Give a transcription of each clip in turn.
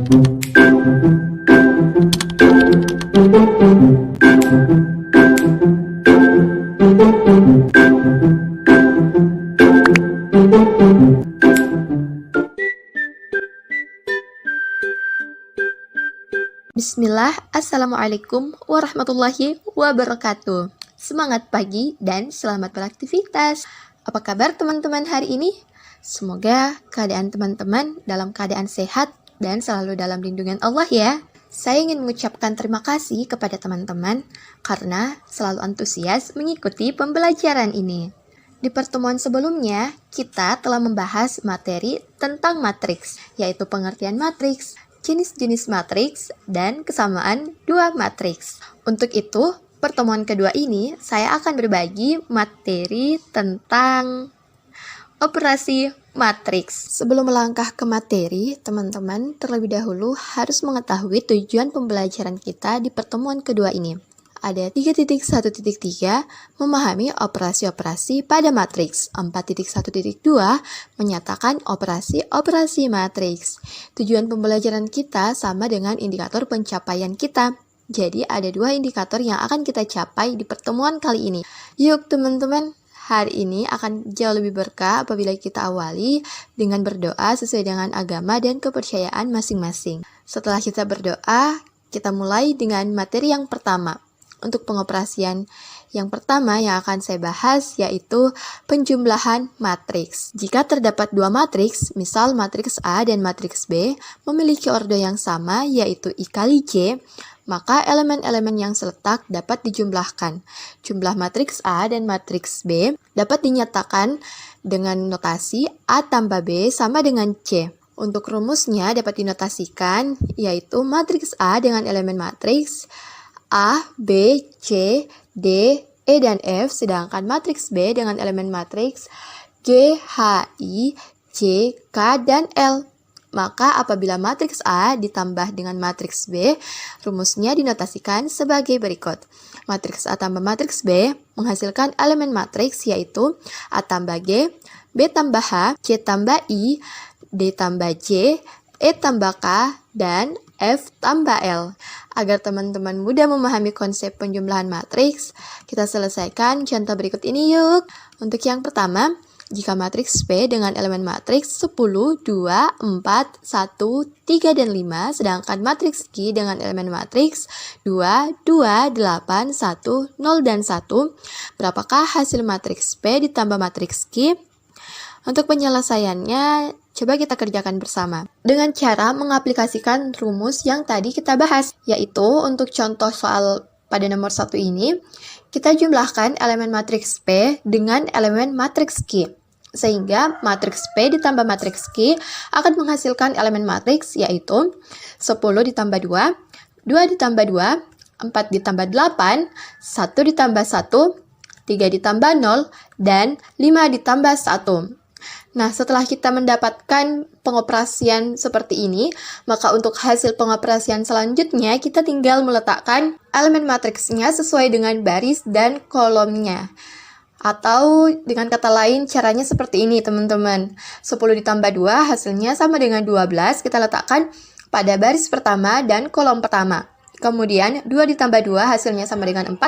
Bismillah, Assalamualaikum warahmatullahi wabarakatuh. Semangat pagi dan selamat beraktivitas. Apa kabar teman-teman hari ini? Semoga keadaan teman-teman dalam keadaan sehat dan selalu dalam lindungan Allah ya. Saya ingin mengucapkan terima kasih kepada teman-teman karena selalu antusias mengikuti pembelajaran ini. Di pertemuan sebelumnya, kita telah membahas materi tentang matriks, yaitu pengertian matriks, jenis-jenis matriks, dan kesamaan dua matriks. Untuk itu, pertemuan kedua ini saya akan berbagi materi tentang operasi matriks. Sebelum melangkah ke materi, teman-teman terlebih dahulu harus mengetahui tujuan pembelajaran kita di pertemuan kedua ini. Ada 3.1.3 memahami operasi-operasi pada matriks. 4.1.2 menyatakan operasi-operasi matriks. Tujuan pembelajaran kita sama dengan indikator pencapaian kita. Jadi ada dua indikator yang akan kita capai di pertemuan kali ini. Yuk teman-teman, hari ini akan jauh lebih berkah apabila kita awali dengan berdoa sesuai dengan agama dan kepercayaan masing-masing. Setelah kita berdoa, kita mulai dengan materi yang pertama. Untuk pengoperasian yang pertama yang akan saya bahas yaitu penjumlahan matriks. Jika terdapat dua matriks, misal matriks A dan matriks B, memiliki ordo yang sama yaitu I kali J, maka elemen-elemen yang seletak dapat dijumlahkan. Jumlah matriks A dan matriks B dapat dinyatakan dengan notasi A tambah B sama dengan C. Untuk rumusnya dapat dinotasikan yaitu matriks A dengan elemen matriks A, B, C, D, E, dan F, sedangkan matriks B dengan elemen matriks G, H, I, J, K, dan L. Maka apabila matriks A ditambah dengan matriks B, rumusnya dinotasikan sebagai berikut. Matriks A tambah matriks B menghasilkan elemen matriks yaitu A tambah G, B tambah H, C tambah I, D tambah J, E tambah K, dan F tambah L. Agar teman-teman mudah memahami konsep penjumlahan matriks, kita selesaikan contoh berikut ini yuk. Untuk yang pertama, jika matriks P dengan elemen matriks 10, 2, 4, 1, 3, dan 5, sedangkan matriks Q dengan elemen matriks 2, 2, 8, 1, 0, dan 1, berapakah hasil matriks P ditambah matriks Q? Untuk penyelesaiannya, coba kita kerjakan bersama dengan cara mengaplikasikan rumus yang tadi kita bahas, yaitu untuk contoh soal pada nomor 1 ini, kita jumlahkan elemen matriks P dengan elemen matriks Q. Sehingga matriks P ditambah matriks Q akan menghasilkan elemen matriks yaitu 10 ditambah 2, 2 ditambah 2, 4 ditambah 8, 1 ditambah 1, 3 ditambah 0, dan 5 ditambah 1. Nah, setelah kita mendapatkan pengoperasian seperti ini, maka untuk hasil pengoperasian selanjutnya, kita tinggal meletakkan elemen matriksnya sesuai dengan baris dan kolomnya. Atau dengan kata lain, caranya seperti ini, teman-teman. 10 ditambah 2, hasilnya sama dengan 12, kita letakkan pada baris pertama dan kolom pertama. Kemudian, 2 ditambah 2, hasilnya sama dengan 4,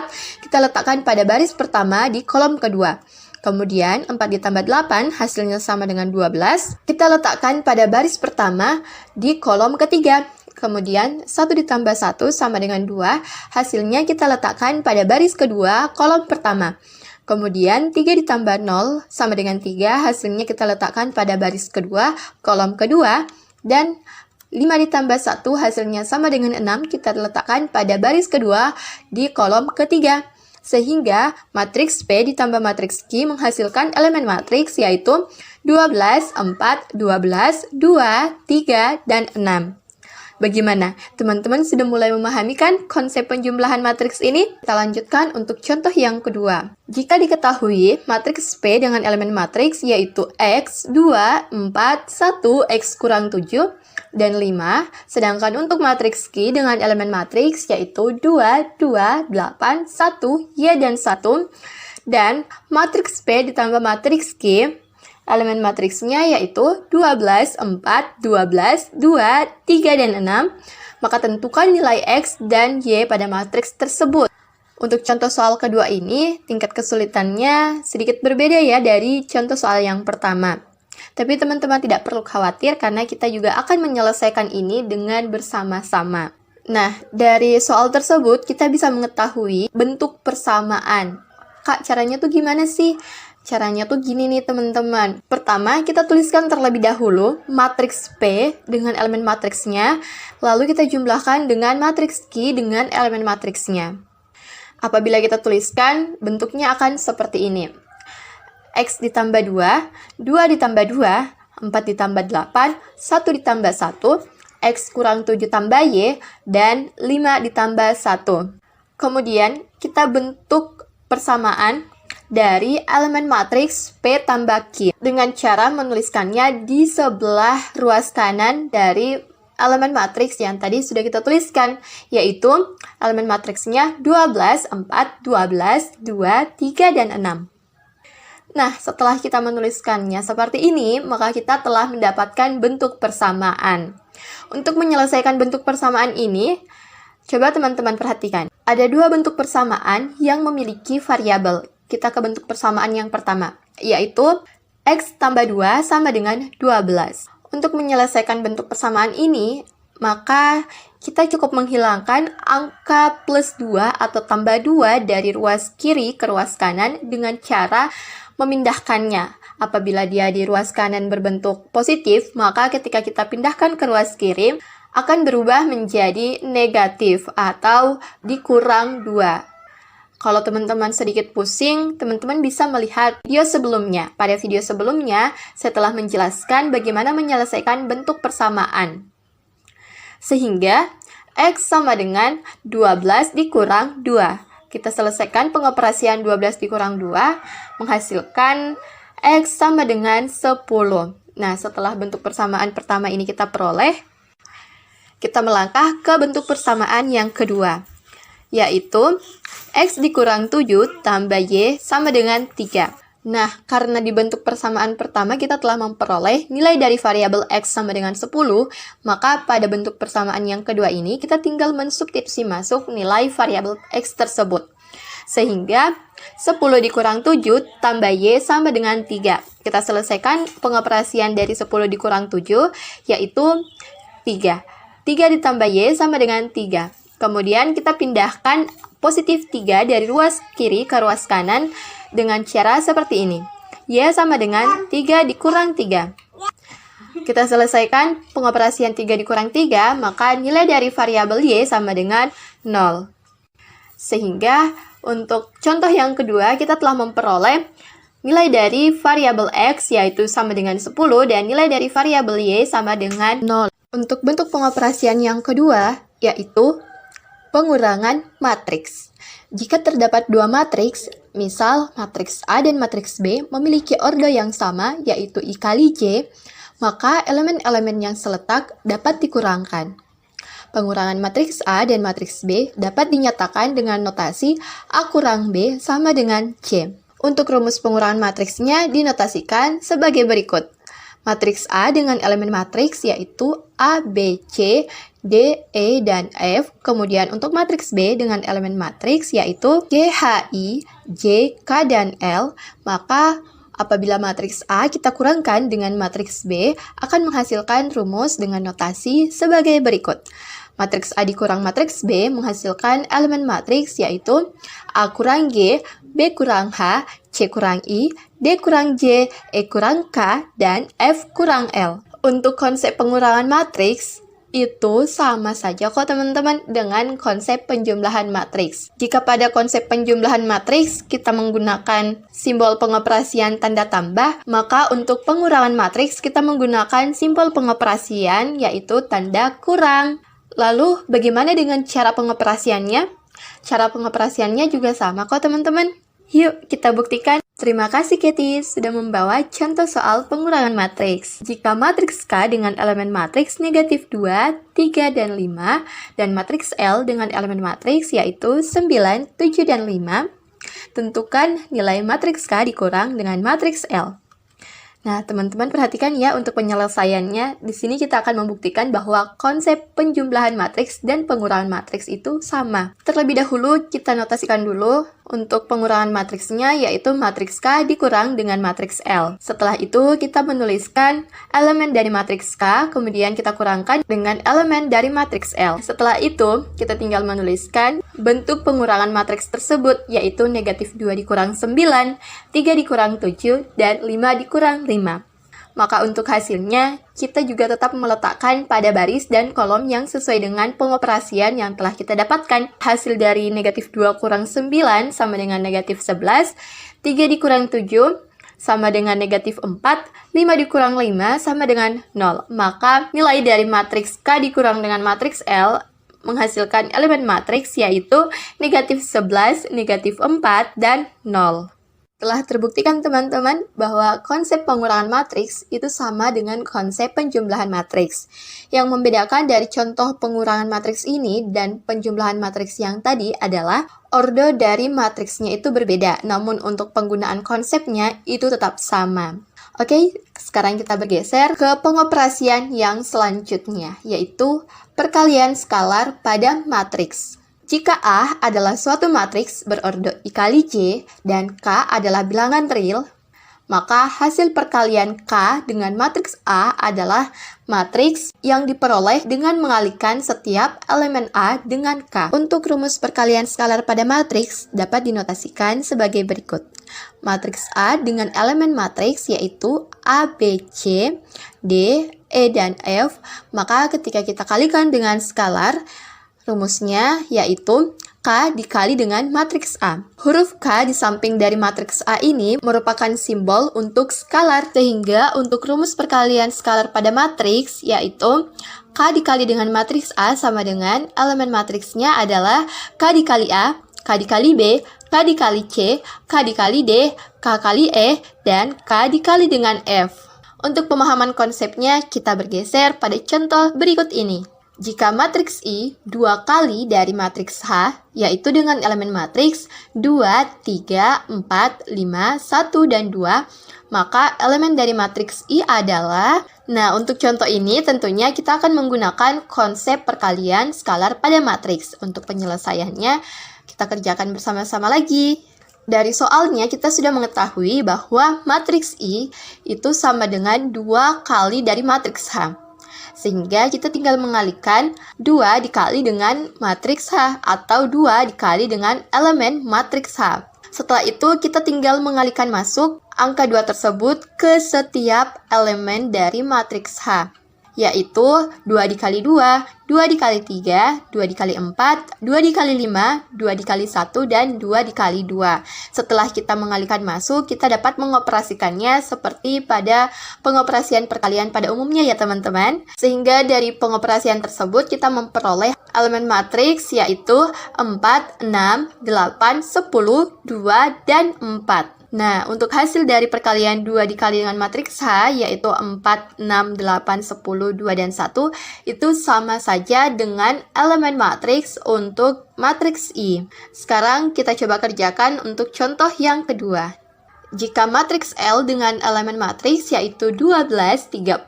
kita letakkan pada baris pertama di kolom kedua. Kemudian 4 ditambah 8 hasilnya sama dengan 12. Kita letakkan pada baris pertama di kolom ketiga. Kemudian 1 ditambah 1 sama dengan 2. Hasilnya kita letakkan pada baris kedua kolom pertama. Kemudian 3 ditambah 0 sama dengan 3. Hasilnya kita letakkan pada baris kedua kolom kedua. Dan 5 ditambah 1 hasilnya sama dengan 6. Kita letakkan pada baris kedua di kolom ketiga. Sehingga matriks P ditambah matriks Q menghasilkan elemen matriks yaitu 12, 4, 12, 2, 3, dan 6. Bagaimana? Teman-teman sudah mulai memahami kan konsep penjumlahan matriks ini? Kita lanjutkan untuk contoh yang kedua. Jika diketahui matriks P dengan elemen matriks yaitu X, 2, 4, 1, X kurang 7, dan 5, sedangkan untuk matriks Q dengan elemen matriks yaitu 2, 2, 8, 1, Y, dan 1, dan matriks P ditambah matriks Q, Elemen matriksnya yaitu 12, 4, 12, 2, 3, dan 6. Maka tentukan nilai X dan Y pada matriks tersebut. Untuk contoh soal kedua ini, tingkat kesulitannya sedikit berbeda ya dari contoh soal yang pertama. Tapi teman-teman tidak perlu khawatir karena kita juga akan menyelesaikan ini dengan bersama-sama. Nah, dari soal tersebut kita bisa mengetahui bentuk persamaan. Kak, caranya tuh gimana sih? Caranya tuh gini nih teman-teman. Pertama, kita tuliskan terlebih dahulu matriks P dengan elemen matriksnya, lalu kita jumlahkan dengan matriks Q dengan elemen matriksnya. Apabila kita tuliskan, bentuknya akan seperti ini. X ditambah 2, 2 ditambah 2, 4 ditambah 8, 1 ditambah 1, X kurang 7 tambah Y, dan 5 ditambah 1. Kemudian, kita bentuk persamaan dari elemen matriks P tambah Q dengan cara menuliskannya di sebelah ruas kanan dari elemen matriks yang tadi sudah kita tuliskan, yaitu elemen matriksnya 12, 4, 12, 2, 3, dan 6. Nah, setelah kita menuliskannya seperti ini, maka kita telah mendapatkan bentuk persamaan. Untuk menyelesaikan bentuk persamaan ini, coba teman-teman perhatikan. Ada dua bentuk persamaan yang memiliki variabel. Kita ke bentuk persamaan yang pertama, yaitu X tambah 2 sama dengan 12. Untuk menyelesaikan bentuk persamaan ini, maka kita cukup menghilangkan angka plus 2 atau tambah 2 dari ruas kiri ke ruas kanan dengan cara memindahkannya. Apabila dia di ruas kanan berbentuk positif, maka ketika kita pindahkan ke ruas kiri, akan berubah menjadi negatif atau dikurang 2. Kalau teman-teman sedikit pusing, teman-teman bisa melihat video sebelumnya. Pada video sebelumnya, saya telah menjelaskan bagaimana menyelesaikan bentuk persamaan. Sehingga, X sama dengan 12 dikurang 2. Kita selesaikan pengoperasian 12 dikurang 2, menghasilkan X sama dengan 10. Nah, setelah bentuk persamaan pertama ini kita peroleh, kita melangkah ke bentuk persamaan yang kedua, yaitu X dikurang 7 tambah Y sama dengan 3. Nah, karena di bentuk persamaan pertama kita telah memperoleh nilai dari variabel X sama dengan 10, maka pada bentuk persamaan yang kedua ini kita tinggal mensubstitusi masuk nilai variabel X tersebut. Sehingga 10 dikurang 7 tambah Y sama dengan 3. Kita selesaikan pengoperasian dari 10 dikurang 7, yaitu 3. 3 ditambah Y sama dengan 3. Kemudian kita pindahkan positif 3 dari ruas kiri ke ruas kanan dengan cara seperti ini. Y sama dengan 3 dikurang 3. Kita selesaikan pengoperasian 3 dikurang 3, maka nilai dari variabel Y sama dengan 0. Sehingga untuk contoh yang kedua, kita telah memperoleh nilai dari variabel X yaitu sama dengan 10 dan nilai dari variabel Y sama dengan 0. Untuk bentuk pengoperasian yang kedua, yaitu pengurangan matriks. Jika terdapat dua matriks, misal matriks A dan matriks B memiliki ordo yang sama, yaitu I kali J, maka elemen-elemen yang seletak dapat dikurangkan. Pengurangan matriks A dan matriks B dapat dinyatakan dengan notasi A kurang B sama dengan C. Untuk rumus pengurangan matriksnya dinotasikan sebagai berikut. Matriks A dengan elemen matriks yaitu A, B, C, D, E, dan F. Kemudian untuk matriks B dengan elemen matriks yaitu G, H, I, J, K, dan L. Maka apabila matriks A kita kurangkan dengan matriks B akan menghasilkan rumus dengan notasi sebagai berikut. Matriks A dikurang matriks B menghasilkan elemen matriks yaitu A kurang G, B kurang H, C kurang I, D kurang J, E kurang K, dan F kurang L. Untuk konsep pengurangan matriks, itu sama saja kok teman-teman dengan konsep penjumlahan matriks. Jika pada konsep penjumlahan matriks kita menggunakan simbol pengoperasian tanda tambah, maka untuk pengurangan matriks kita menggunakan simbol pengoperasian yaitu tanda kurang. Lalu bagaimana dengan cara pengoperasiannya? Cara pengoperasiannya juga sama kok teman-teman. Yuk kita buktikan. Terima kasih Katie sudah membawa contoh soal pengurangan matriks. Jika matriks K dengan elemen matriks negatif 2, 3, dan 5, dan matriks L dengan elemen matriks yaitu 9, 7, dan 5, tentukan nilai matriks K dikurang dengan matriks L. Nah, teman-teman perhatikan ya untuk penyelesaiannya. Di sini kita akan membuktikan bahwa konsep penjumlahan matriks dan pengurangan matriks itu sama. Terlebih dahulu kita notasikan dulu untuk pengurangan matriksnya, yaitu matriks K dikurang dengan matriks L. Setelah itu kita menuliskan elemen dari matriks K, kemudian kita kurangkan dengan elemen dari matriks L. Setelah itu kita tinggal menuliskan bentuk pengurangan matriks tersebut, yaitu negatif 2 dikurang 9, 3 dikurang 7, dan 5 dikurang 5. Maka untuk hasilnya, kita juga tetap meletakkan pada baris dan kolom yang sesuai dengan pengoperasian yang telah kita dapatkan. Hasil dari negatif 2 kurang 9 sama dengan negatif 11, 3 dikurang 7 sama dengan negatif 4, 5 dikurang 5 sama dengan 0. Maka nilai dari matriks K dikurang dengan matriks L menghasilkan elemen matriks yaitu negatif 11, negatif 4, dan 0. Telah terbuktikan teman-teman bahwa konsep pengurangan matriks itu sama dengan konsep penjumlahan matriks. Yang membedakan dari contoh pengurangan matriks ini dan penjumlahan matriks yang tadi adalah ordo dari matriksnya itu berbeda, namun untuk penggunaan konsepnya itu tetap sama. Oke, sekarang kita bergeser ke pengoperasian yang selanjutnya, yaitu perkalian skalar pada matriks. Jika A adalah suatu matriks berordo I kali J dan K adalah bilangan real, maka hasil perkalian K dengan matriks A adalah matriks yang diperoleh dengan mengalihkan setiap elemen A dengan K. Untuk rumus perkalian skalar pada matriks dapat dinotasikan sebagai berikut. Matriks A dengan elemen matriks yaitu A, B, C, D, E, dan F, maka ketika kita kalikan dengan skalar, rumusnya yaitu K dikali dengan matriks A. Huruf K di samping dari matriks A ini merupakan simbol untuk skalar, sehingga untuk rumus perkalian skalar pada matriks yaitu K dikali dengan matriks A sama dengan elemen matriksnya adalah K dikali A, K dikali B, K dikali C, K dikali D, K kali E, dan K dikali dengan F. Untuk pemahaman konsepnya, kita bergeser pada contoh berikut ini. Jika matriks I 2 kali dari matriks H, yaitu dengan elemen matriks 2, 3, 4, 5, 1, dan 2, maka elemen dari matriks I adalah... Nah, untuk contoh ini tentunya kita akan menggunakan konsep perkalian skalar pada matriks. Untuk penyelesaiannya, kita kerjakan bersama-sama lagi. Dari soalnya kita sudah mengetahui bahwa matriks I itu sama dengan 2 kali dari matriks H. Sehingga kita tinggal mengalihkan 2 dikali dengan matriks H atau 2 dikali dengan elemen matriks H. Setelah itu kita tinggal mengalihkan masuk angka 2 tersebut ke setiap elemen dari matriks H, yaitu 2 dikali 2, 2 dikali 3, 2 dikali 4, 2 dikali 5, 2 dikali 1, dan 2 dikali 2. Setelah kita mengalihkan masuk, kita dapat mengoperasikannya seperti pada pengoperasian perkalian pada umumnya ya teman-teman. Sehingga dari pengoperasian tersebut kita memperoleh elemen matriks yaitu 4, 6, 8, 10, 2, dan 4. Nah, untuk hasil dari perkalian 2 dikali dengan matriks H, yaitu 4, 6, 8, 10, 2, dan 1, itu sama saja dengan elemen matriks untuk matriks I. Sekarang kita coba kerjakan untuk contoh yang kedua. Jika matriks L dengan elemen matriks yaitu 12, 30,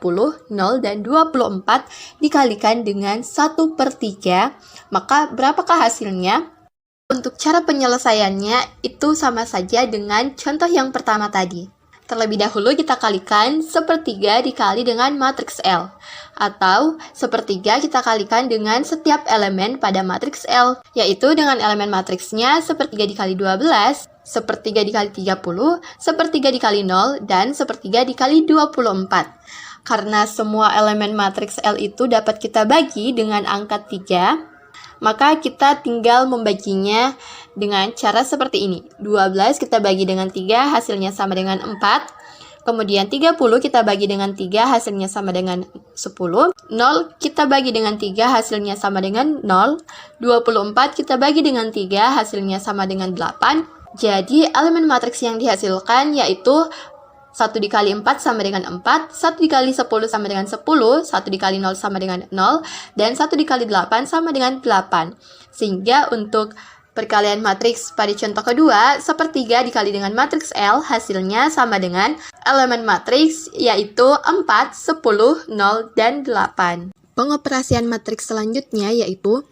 0, dan 24 dikalikan dengan 1/3, maka berapakah hasilnya? Untuk cara penyelesaiannya itu sama saja dengan contoh yang pertama tadi. Terlebih dahulu kita kalikan 1/3 dikali dengan matriks L, atau 1/3 kita kalikan dengan setiap elemen pada matriks L, yaitu dengan elemen matriksnya 1/3 dikali 12, 1/3 dikali 30, 1/3 dikali 0, dan 1/3 dikali 24. Karena semua elemen matriks L itu dapat kita bagi dengan angka 3, maka kita tinggal membaginya dengan cara seperti ini. 12 kita bagi dengan 3, hasilnya sama dengan 4. Kemudian 30 kita bagi dengan 3, hasilnya sama dengan 10. 0 kita bagi dengan 3, hasilnya sama dengan 0. 24 kita bagi dengan 3, hasilnya sama dengan 8. Jadi elemen matriks yang dihasilkan yaitu 1 dikali 4 sama dengan 4, 1 dikali 10 sama dengan 10, 1 dikali 0 sama dengan 0, dan 1 dikali 8 sama dengan 8. Sehingga untuk perkalian matriks pada contoh kedua, sepertiga dikali dengan matriks L hasilnya sama dengan elemen matriks yaitu 4, 10, 0, dan 8. Pengoperasian matriks selanjutnya yaitu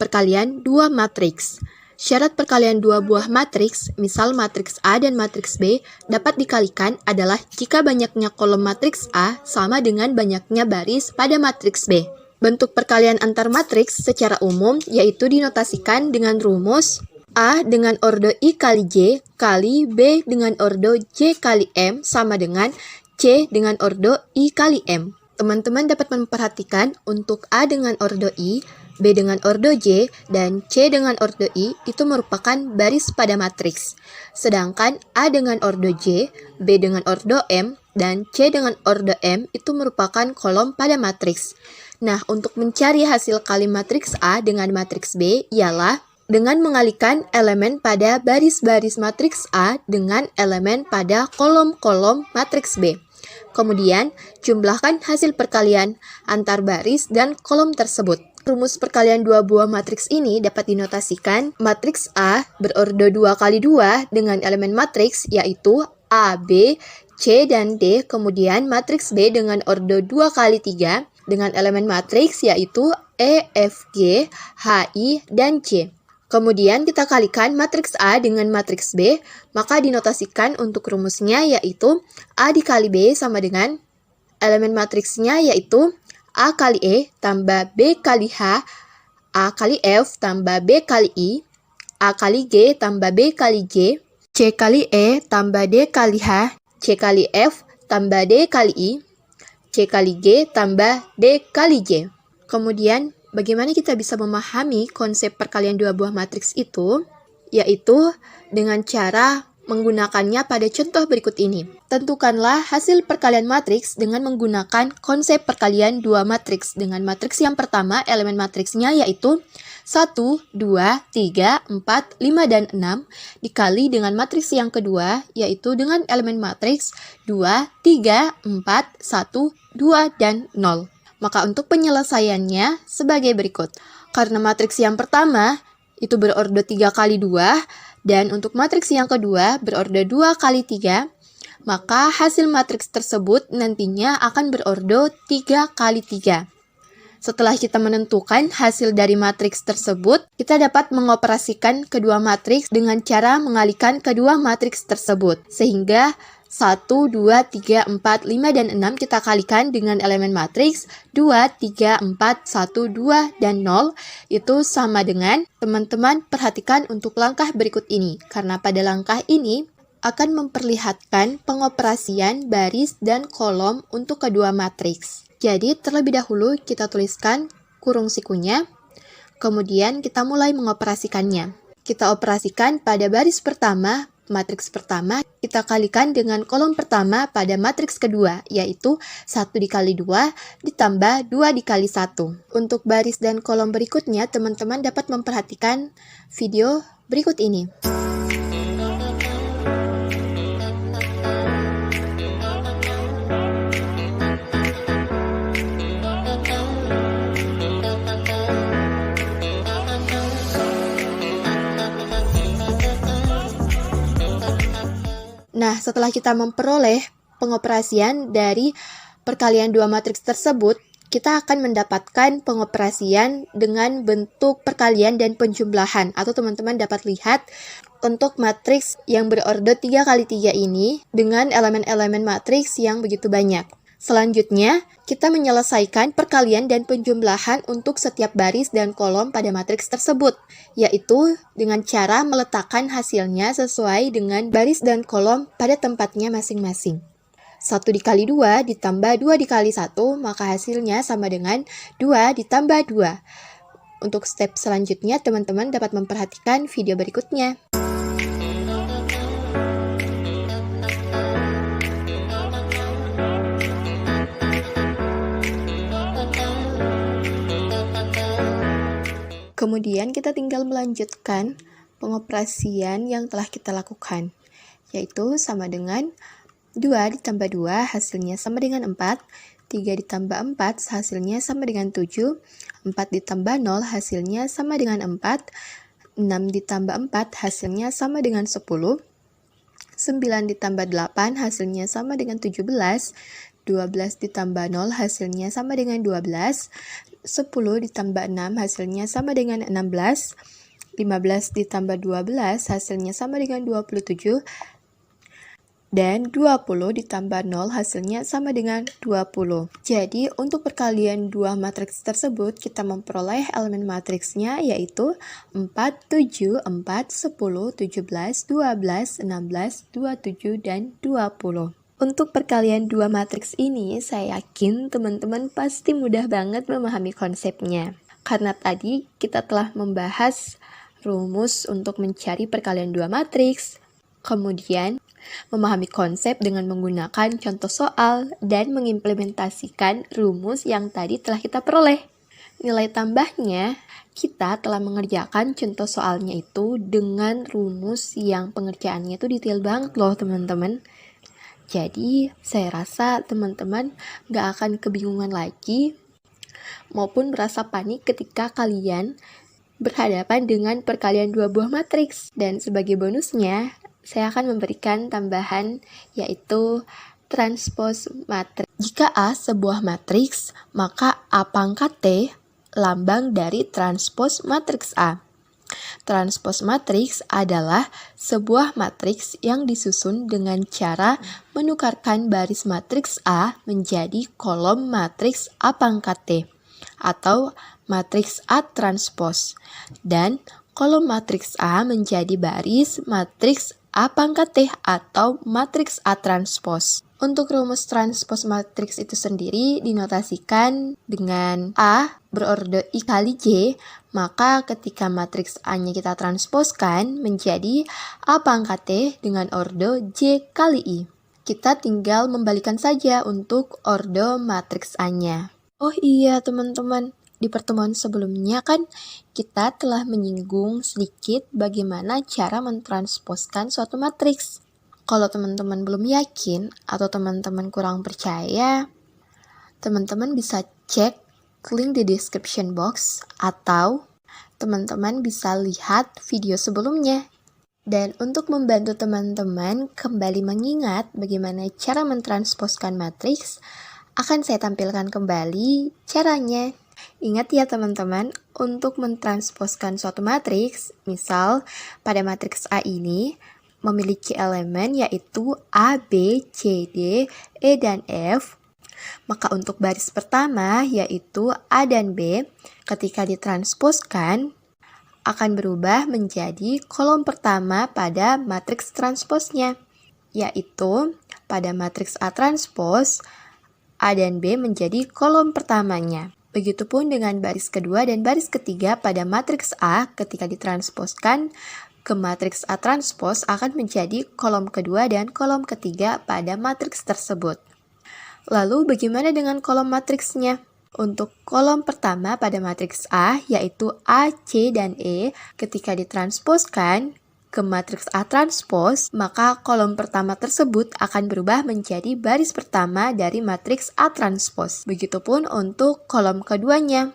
perkalian dua matriks. Syarat perkalian dua buah matriks, misal matriks A dan matriks B, dapat dikalikan adalah jika banyaknya kolom matriks A sama dengan banyaknya baris pada matriks B. Bentuk perkalian antar matriks secara umum yaitu dinotasikan dengan rumus A dengan ordo I kali J kali B dengan ordo J kali M sama dengan C dengan ordo I kali M. Teman-teman dapat memperhatikan untuk A dengan ordo I, B dengan ordo J, dan C dengan ordo I itu merupakan baris pada matriks. Sedangkan A dengan ordo J, B dengan ordo M, dan C dengan ordo M itu merupakan kolom pada matriks. Nah, untuk mencari hasil kali matriks A dengan matriks B ialah dengan mengalihkan elemen pada baris-baris matriks A dengan elemen pada kolom-kolom matriks B. Kemudian, jumlahkan hasil perkalian antar baris dan kolom tersebut. Rumus perkalian dua buah matriks ini dapat dinotasikan matriks A berordo 2 kali 2 dengan elemen matriks yaitu A, B, C, dan D. Kemudian matriks B dengan ordo 2 kali 3 dengan elemen matriks yaitu E, F, G, H, I, dan C. Kemudian kita kalikan matriks A dengan matriks B, maka dinotasikan untuk rumusnya yaitu A dikali B sama dengan elemen matriksnya yaitu A kali E tambah B kali H, A kali F tambah B kali I, A kali G tambah B kali J, C kali E tambah D kali H, C kali F tambah D kali I, C kali G tambah D kali J. Kemudian, bagaimana kita bisa memahami konsep perkalian dua buah matriks itu? Yaitu dengan cara menggunakannya pada contoh berikut ini. Tentukanlah hasil perkalian matriks dengan menggunakan konsep perkalian dua matriks. Dengan matriks yang pertama, elemen matriksnya yaitu 1, 2, 3, 4, 5, dan 6 dikali dengan matriks yang kedua yaitu dengan elemen matriks 2, 3, 4, 1, 2, dan 0. Maka untuk penyelesaiannya sebagai berikut. Karena matriks yang pertama itu berordo 3 kali 2 dan untuk matriks yang kedua berordo 2 kali 3, maka hasil matriks tersebut nantinya akan berordo 3 kali 3. Setelah kita menentukan hasil dari matriks tersebut, kita dapat mengoperasikan kedua matriks dengan cara mengalihkan kedua matriks tersebut. Sehingga 1, 2, 3, 4, 5, dan 6 kita kalikan dengan elemen matriks 2, 3, 4, 1, 2, dan 0. Itu sama dengan, teman-teman perhatikan untuk langkah berikut ini. Karena pada langkah ini akan memperlihatkan pengoperasian baris dan kolom untuk kedua matriks. Jadi terlebih dahulu kita tuliskan kurung sikunya, kemudian kita mulai mengoperasikannya. Kita operasikan pada baris pertama, matriks pertama, kita kalikan dengan kolom pertama pada matriks kedua, yaitu 1 dikali 2 ditambah 2 dikali 1. Untuk baris dan kolom berikutnya, teman-teman dapat memperhatikan video berikut ini. Nah, setelah kita memperoleh pengoperasian dari perkalian dua matriks tersebut, kita akan mendapatkan pengoperasian dengan bentuk perkalian dan penjumlahan. Atau teman-teman dapat lihat untuk matriks yang berordo 3 kali 3 ini dengan elemen-elemen matriks yang begitu banyak. Selanjutnya, kita menyelesaikan perkalian dan penjumlahan untuk setiap baris dan kolom pada matriks tersebut, yaitu dengan cara meletakkan hasilnya sesuai dengan baris dan kolom pada tempatnya masing-masing. 1 dikali 2 ditambah 2 dikali 1, maka hasilnya sama dengan 2 ditambah 2. Untuk step selanjutnya, teman-teman dapat memperhatikan video berikutnya. Kemudian kita tinggal melanjutkan pengoperasian yang telah kita lakukan, yaitu sama dengan 2 ditambah 2 hasilnya sama dengan 4, 3 ditambah 4 hasilnya sama dengan 7, 4 ditambah 0 hasilnya sama dengan 4, 6 ditambah 4 hasilnya sama dengan 10. 9 ditambah 8 hasilnya sama dengan 17. 12 ditambah 0 hasilnya sama dengan 12. 10 ditambah 6 hasilnya sama dengan 16. 15 ditambah 12 hasilnya sama dengan 27. Dan 20 ditambah 0 hasilnya sama dengan 20. Jadi untuk perkalian dua matriks tersebut kita memperoleh elemen matriksnya yaitu 4, 7, 4, 10, 17, 12, 16, 27, dan 20. Untuk perkalian dua matriks ini saya yakin teman-teman pasti mudah banget memahami konsepnya. Karena tadi kita telah membahas rumus untuk mencari perkalian dua matriks. Kemudian memahami konsep dengan menggunakan contoh soal dan mengimplementasikan rumus yang tadi telah kita peroleh. Nilai tambahnya, kita telah mengerjakan contoh soalnya itu dengan rumus yang pengerjaannya itu detail banget loh teman-teman. Jadi saya rasa teman-teman gak akan kebingungan lagi maupun merasa panik ketika kalian berhadapan dengan perkalian dua buah matriks. Dan sebagai bonusnya, saya akan memberikan tambahan yaitu transpose matriks. Jika A sebuah matriks, maka A pangkat T lambang dari transpose matriks A. Transpose matriks adalah sebuah matriks yang disusun dengan cara menukarkan baris matriks A menjadi kolom matriks A pangkat T atau matriks A transpose, dan kolom matriks A menjadi baris matriks A pangkat T atau matriks A transpose. Untuk rumus transpose matriks itu sendiri dinotasikan dengan A berorde I kali J, maka ketika matriks A-nya kita transposkan menjadi A pangkat T dengan orde J kali I. Kita tinggal membalikan saja untuk orde matriks A-nya. Oh iya teman-teman, di pertemuan sebelumnya kan kita telah menyinggung sedikit bagaimana cara mentransposkan suatu matriks. Kalau teman-teman belum yakin atau teman-teman kurang percaya, teman-teman bisa cek link di description box atau teman-teman bisa lihat video sebelumnya. Dan untuk membantu teman-teman kembali mengingat bagaimana cara mentransposkan matriks, akan saya tampilkan kembali caranya. Ingat ya teman-teman, untuk mentransposkan suatu matriks, misal pada matriks A ini memiliki elemen yaitu A, B, C, D, E, dan F, maka untuk baris pertama yaitu A dan B, ketika ditransposkan akan berubah menjadi kolom pertama pada matriks transposnya, yaitu pada matriks A transpose, A dan B menjadi kolom pertamanya. Begitupun dengan baris kedua dan baris ketiga pada matriks A ketika ditransposkan ke matriks A transpose akan menjadi kolom kedua dan kolom ketiga pada matriks tersebut. Lalu bagaimana dengan kolom matriksnya? Untuk kolom pertama pada matriks A yaitu A, C, dan E ketika ditransposkan ke matriks A transpose, maka kolom pertama tersebut akan berubah menjadi baris pertama dari matriks A transpose. Begitupun untuk kolom keduanya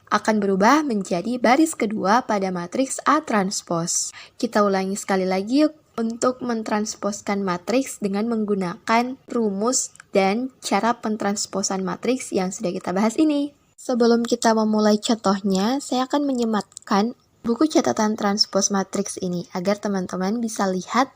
akan berubah menjadi baris kedua pada matriks A transpose. Kita ulangi sekali lagi yuk untuk mentransposkan matriks dengan menggunakan rumus dan cara pentransposan matriks yang sudah kita bahas ini. Sebelum kita memulai contohnya, saya akan menyematkan buku catatan transpose matriks ini agar teman-teman bisa lihat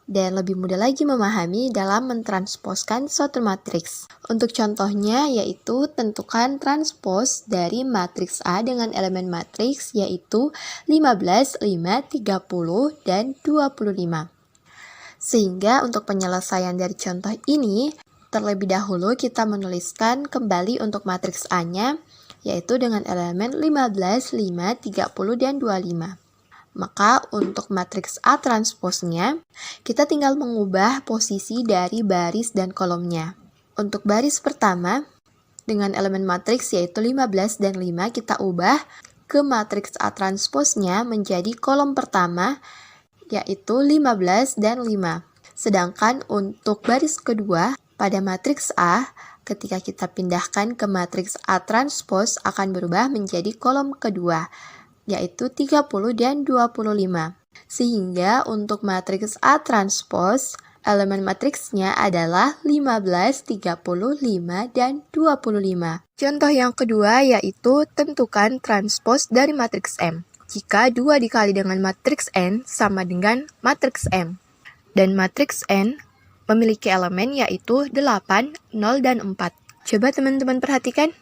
dan lebih mudah lagi memahami dalam mentransposkan suatu matriks. Untuk contohnya yaitu tentukan transpose dari matriks A dengan elemen matriks yaitu 15, 5, 30, dan 25. Sehingga untuk penyelesaian dari contoh ini, terlebih dahulu kita menuliskan kembali untuk matriks A-nya yaitu dengan elemen 15, 5, 30, dan 25. Maka untuk matriks A transposnya, kita tinggal mengubah posisi dari baris dan kolomnya. Untuk baris pertama, dengan elemen matriks yaitu 15 dan 5, kita ubah ke matriks A transposnya menjadi kolom pertama, yaitu 15 dan 5. Sedangkan untuk baris kedua, pada matriks A, ketika kita pindahkan ke matriks A transpose akan berubah menjadi kolom kedua, yaitu 30 dan 25. Sehingga untuk matriks A transpose, elemen matriksnya adalah 15, 35, dan 25. Contoh yang kedua yaitu tentukan transpose dari matriks M. Jika 2 dikali dengan matriks N sama dengan matriks M. Dan matriks N memiliki elemen yaitu 8, 0, dan 4. Coba teman-teman perhatikan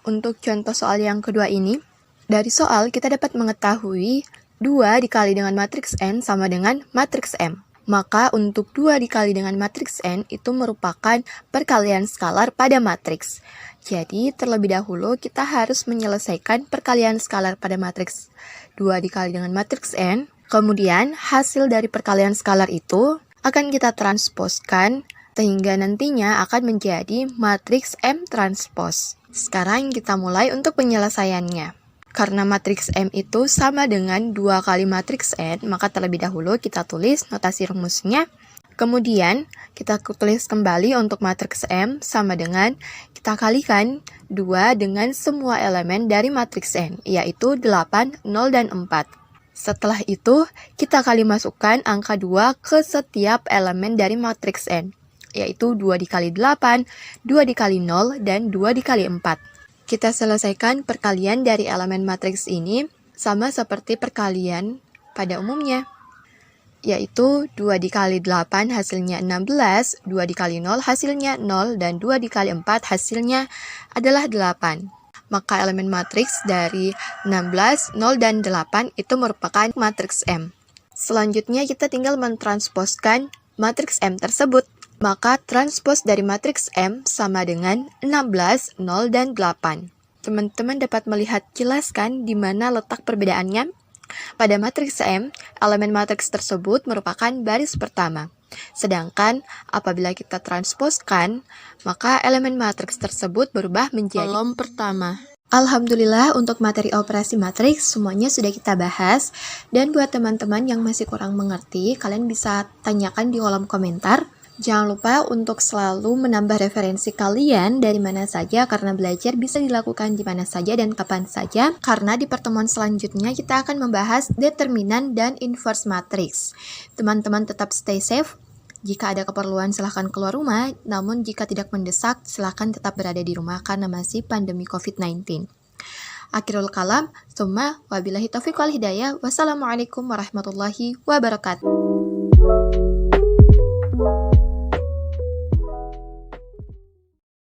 untuk contoh soal yang kedua ini. Dari soal kita dapat mengetahui 2 dikali dengan matriks N sama dengan matriks M. Maka untuk 2 dikali dengan matriks N itu merupakan perkalian skalar pada matriks. Jadi terlebih dahulu kita harus menyelesaikan perkalian skalar pada matriks 2 dikali dengan matriks N. Kemudian hasil dari perkalian skalar itu akan kita transposkan sehingga nantinya akan menjadi matriks M transpose. Sekarang kita mulai untuk penyelesaiannya. Karena matriks M itu sama dengan 2 kali matriks N, maka terlebih dahulu kita tulis notasi rumusnya. Kemudian kita tulis kembali untuk matriks M sama dengan kita kalikan 2 dengan semua elemen dari matriks N, yaitu 8, 0, dan 4. Setelah itu, kita kali masukkan angka 2 ke setiap elemen dari matriks N, yaitu 2 dikali 8, 2 dikali 0, dan 2 dikali 4. Kita selesaikan perkalian dari elemen matriks ini sama seperti perkalian pada umumnya, yaitu 2 dikali 8 hasilnya 16, 2 dikali 0 hasilnya 0, dan 2 dikali 4 hasilnya adalah 8. Maka elemen matriks dari 16, 0, dan 8 itu merupakan matriks M. Selanjutnya kita tinggal mentransposkan matriks M tersebut. Maka transpos dari matriks M sama dengan 16, 0, dan 8. Teman-teman dapat melihat jelas kan di mana letak perbedaannya? Pada matriks M, elemen matriks tersebut merupakan baris pertama. Sedangkan apabila kita transposkan, maka elemen matriks tersebut berubah menjadi kolom pertama. Alhamdulillah untuk materi operasi matriks semuanya sudah kita bahas. Dan buat teman-teman yang masih kurang mengerti, kalian bisa tanyakan di kolom komentar. Jangan lupa untuk selalu menambah referensi kalian dari mana saja karena belajar bisa dilakukan di mana saja dan kapan saja. Karena di pertemuan selanjutnya kita akan membahas determinan dan inverse matrix. Teman-teman tetap stay safe. Jika ada keperluan silahkan keluar rumah, namun jika tidak mendesak silahkan tetap berada di rumah karena masih pandemi COVID-19. Akhirul kalam, tsumma wabillahi taufiq wal hidayah. Wassalamualaikum warahmatullahi wabarakatuh.